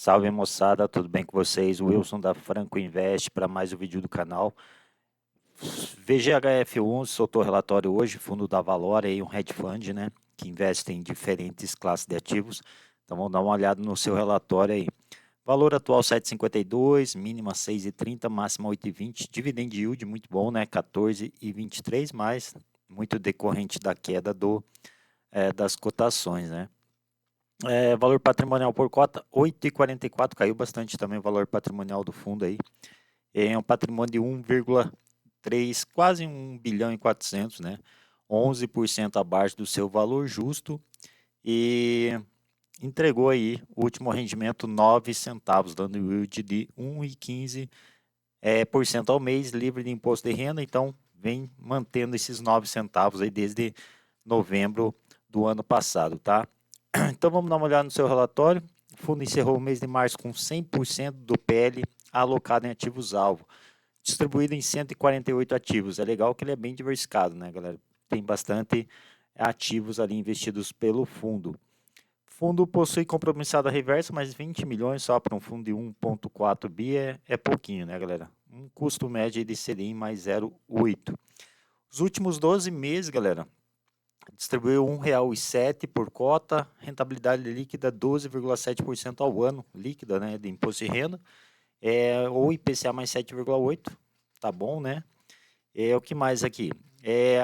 Salve moçada, tudo bem com vocês? Wilson da Franco Invest para mais um vídeo do canal. VGHF11 soltou relatório hoje, fundo da Valor, aí um hedge fund, né, que investe em diferentes classes de ativos. Então vamos dar uma olhada no seu relatório aí. Valor atual 7,52, mínima 6,30, máxima 8,20. Dividend yield muito bom, né, 14,23, mas muito decorrente da queda das cotações, né. Valor patrimonial por cota, 8,44, caiu bastante também o valor patrimonial do fundo aí. É um patrimônio de 1,3, quase 1 bilhão e 400, né? 11% abaixo do seu valor justo e entregou aí o último rendimento 9 centavos, dando yield de 1,15% ao mês, livre de imposto de renda, então vem mantendo esses 9 centavos aí desde novembro do ano passado, tá? Então vamos dar uma olhada no seu relatório. O fundo encerrou o mês de março com 100% do PL alocado em ativos-alvo, distribuído em 148 ativos. É legal que ele é bem diversificado, né, galera? Tem bastante ativos ali investidos pelo fundo. O fundo possui compromissado reverso, mas 20 milhões só para um fundo de 1,4 bi é pouquinho, né, galera? Um custo médio de CDI mais 0,8. Os últimos 12 meses, galera, distribuiu R$ 1,07 por cota, rentabilidade líquida 12,7% ao ano, líquida, né, de imposto de renda, ou IPCA mais 7,8%, tá bom, né? O que mais aqui?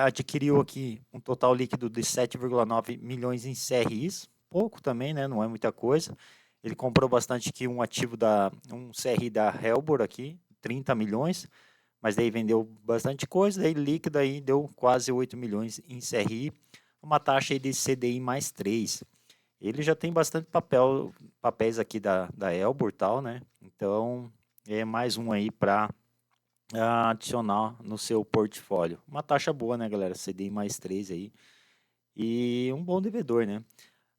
Adquiriu aqui um total líquido de 7,9 milhões em CRIs, pouco também, né, não é muita coisa. Ele comprou bastante aqui um CRI da Helbor aqui, 30 milhões, mas daí vendeu bastante coisa, daí líquida aí deu quase 8 milhões em CRI, uma taxa aí de CDI mais 3. Ele já tem bastante papéis aqui da Elbor tal, né? Então é mais um aí para adicionar no seu portfólio. Uma taxa boa, né, galera? CDI mais 3 aí. E um bom devedor, né?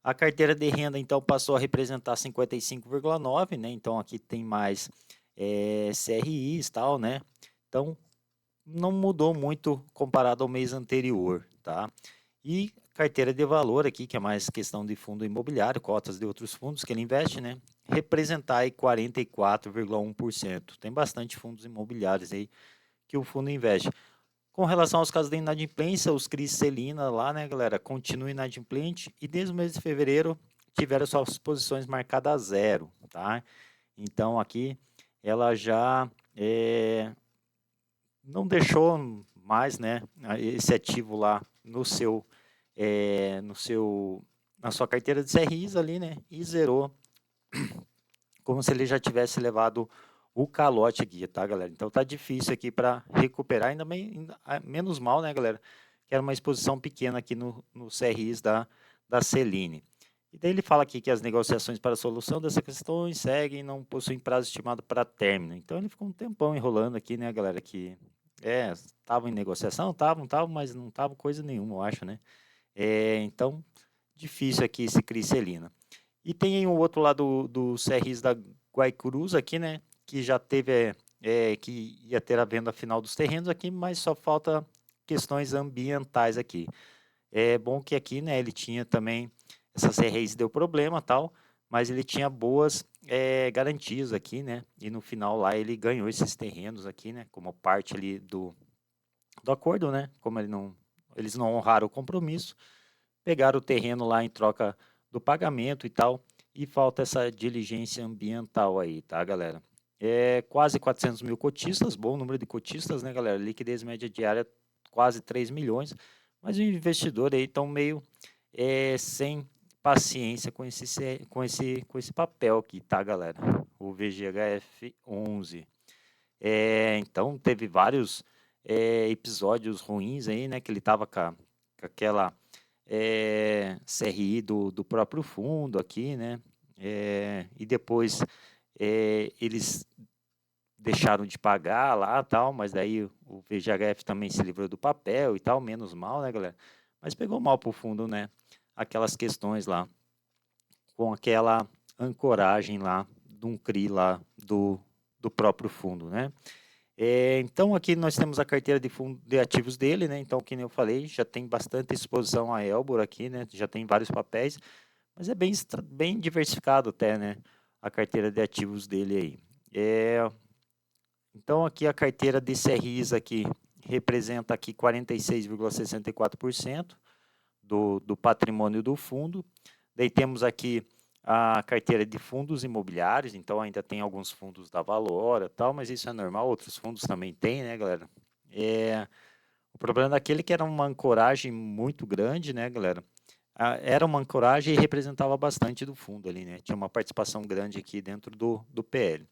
A carteira de renda, então, passou a representar 55,9, né? Então, aqui tem mais CRIs e tal, né? Então, não mudou muito comparado ao mês anterior, tá? E carteira de valor aqui, que é mais questão de fundo imobiliário, cotas de outros fundos que ele investe, né? Representar aí 44,1%. Tem bastante fundos imobiliários aí que o fundo investe. Com relação aos casos de inadimplência, os CRIs Celina lá, né, galera, continuam inadimplente e desde o mês de fevereiro tiveram suas posições marcadas a zero, tá? Então aqui ela já não deixou mais, né, esse ativo lá na sua carteira de CRIs ali, né, e zerou, como se ele já tivesse levado o calote aqui, tá, galera? Então tá difícil aqui para recuperar, menos mal, né, galera, que era uma exposição pequena aqui no CRIs da Celine. E daí ele fala aqui que as negociações para a solução dessas questões seguem e não possuem prazo estimado para término. Então ele ficou um tempão enrolando aqui, né, galera, que estavam em negociação, estavam, mas não estavam coisa nenhuma, eu acho, né? Então, difícil aqui esse Criselina. E tem o outro lado do CRIs da Guaicurus aqui, né? Que já teve, que ia ter a venda final dos terrenos aqui, mas só falta questões ambientais aqui. É bom que aqui, né, ele tinha também, essa CRIs deu problema tal, mas ele tinha boas garantias aqui, né? E no final lá ele ganhou esses terrenos aqui, né? Como parte ali do acordo, né? Como eles não honraram o compromisso, pegaram o terreno lá em troca do pagamento e tal, e falta essa diligência ambiental aí, tá, galera? Quase 400 mil cotistas, bom número de cotistas, né, galera? Liquidez média diária quase 3 milhões, mas o investidor aí estão meio sem paciência com esse papel aqui, tá, galera? O VGHF 11. Então teve vários episódios ruins aí, né? Que ele tava com aquela CRI do próprio fundo aqui, né? E depois eles deixaram de pagar lá tal, mas daí o VGHF também se livrou do papel e tal, menos mal, né, galera? Mas pegou mal pro fundo, né? Aquelas questões lá, com aquela ancoragem lá, de um CRI lá do próprio fundo, né? Então aqui nós temos a carteira de ativos dele, né? Então, como eu falei, já tem bastante exposição a Elbor aqui, né? Já tem vários papéis, mas é bem diversificado até, né? a carteira de ativos dele aí. Então aqui a carteira de CRIs aqui representa aqui 46,64% do patrimônio do fundo. Daí temos aqui a carteira de fundos imobiliários, então ainda tem alguns fundos da Valora, tal, mas isso é normal, outros fundos também tem, né, galera? O problema daquele que era uma ancoragem muito grande, né, galera? Era uma ancoragem e representava bastante do fundo ali, né? Tinha uma participação grande aqui dentro do PL.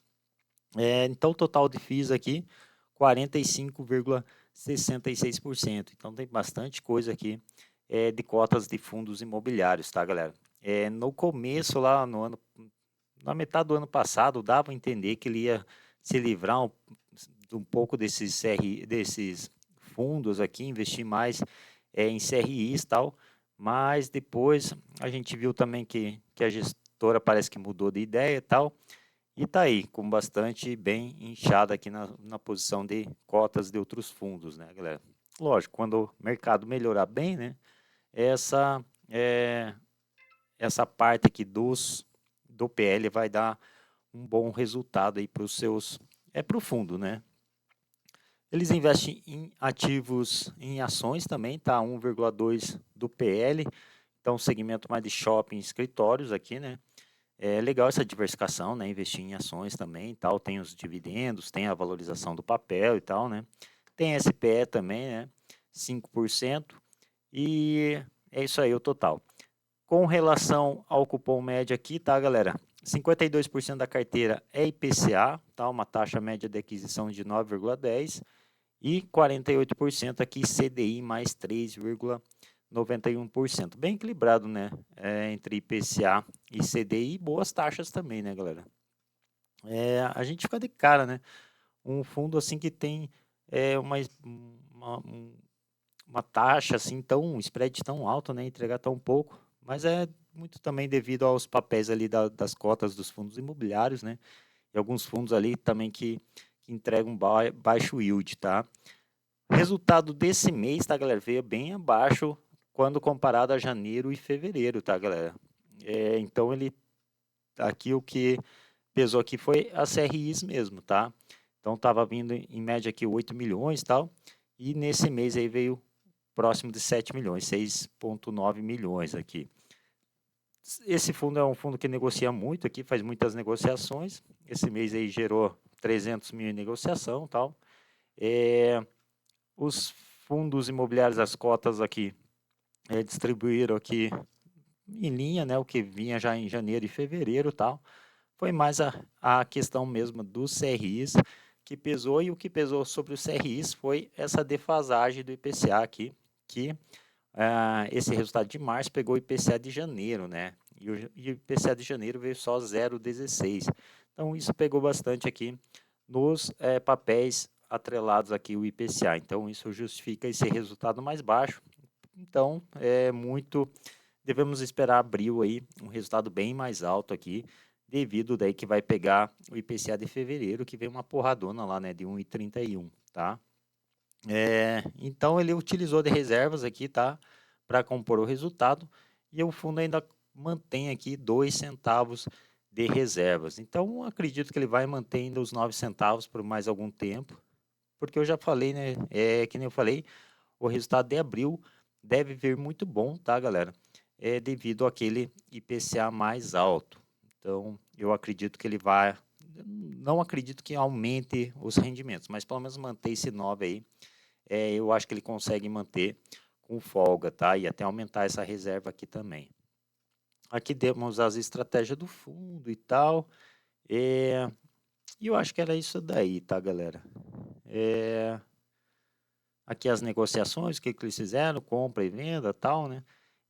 Então, o total de FIIs aqui, 45,66%. Então, tem bastante coisa aqui de cotas de fundos imobiliários, tá, galera? No começo, lá na metade do ano passado, dava a entender que ele ia se livrar um pouco desses fundos aqui, investir mais em CRIs e tal, mas depois a gente viu também que a gestora parece que mudou de ideia e tal, e está aí, com bastante bem inchada aqui na posição de cotas de outros fundos, né, galera? Lógico, quando o mercado melhorar bem, né, essa parte aqui do PL vai dar um bom resultado aí para os seus, para o fundo, né? Eles investem em ativos, em ações também, tá? 1,2 do PL, então segmento mais de shopping, escritórios aqui, né? É legal essa diversificação, né? Investir em ações também, tal. Tem os dividendos, tem a valorização do papel e tal, né? Tem SPE também, né? 5%. E é isso aí o total. Com relação ao cupom médio aqui, tá, galera? 52% da carteira é IPCA, tá? Uma taxa média de aquisição de 9,10 e 48% aqui CDI mais 3,91%. Bem equilibrado, né? Entre IPCA e CDI, boas taxas também, né, galera? A gente fica de cara, né? Um fundo assim que tem uma taxa assim um spread tão alto, né? Entregar tão pouco, mas é muito também devido aos papéis ali das cotas dos fundos imobiliários, né? E alguns fundos ali também que entregam baixo yield, tá? Resultado desse mês, tá, galera? Veio bem abaixo quando comparado a janeiro e fevereiro, tá, galera? Então, aqui o que pesou aqui foi as CRIs mesmo, tá? Então, estava vindo em média aqui 8 milhões e tal, e nesse mês aí veio próximo de 7 milhões, 6,9 milhões aqui. Esse fundo é um fundo que negocia muito aqui, faz muitas negociações. Esse mês aí gerou 300 mil em negociação e tal. Os fundos imobiliários, as cotas aqui, distribuíram aqui em linha, né, o que vinha já em janeiro e fevereiro e tal. Foi mais a questão mesmo dos CRIs que pesou, e o que pesou sobre os CRIs foi essa defasagem do IPCA aqui, que esse resultado de março pegou o IPCA de janeiro, né, e o IPCA de janeiro veio só 0,16. Então, isso pegou bastante aqui nos papéis atrelados aqui o IPCA. Então, isso justifica esse resultado mais baixo. Então, devemos esperar abril aí um resultado bem mais alto aqui, devido daí que vai pegar o IPCA de fevereiro, que veio uma porradona lá, né, de 1,31, tá? Então, ele utilizou de reservas aqui, tá, para compor o resultado, e o fundo ainda mantém aqui 2 centavos de reservas. Então, acredito que ele vai manter ainda os 9 centavos por mais algum tempo, porque eu já falei, né, que nem eu falei, o resultado de abril deve vir muito bom, tá, galera? Devido àquele IPCA mais alto. Então, eu acredito que ele vai, não acredito que aumente os rendimentos, mas pelo menos manter esse 9 aí, eu acho que ele consegue manter com folga, tá? E até aumentar essa reserva aqui também. Aqui temos as estratégias do fundo e tal. E eu acho que era isso daí, tá, galera? Aqui as negociações, o que eles fizeram, compra e venda, tal, né?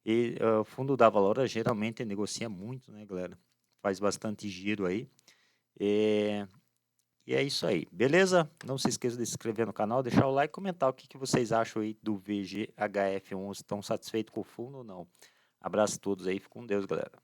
E o fundo da Valora geralmente negocia muito, né, galera? Faz bastante giro aí. E é isso aí, beleza? Não se esqueça de se inscrever no canal, deixar o like e comentar o que vocês acham aí do VGHF11. Estão satisfeitos com o fundo ou não? Abraço a todos aí, fique com Deus, galera.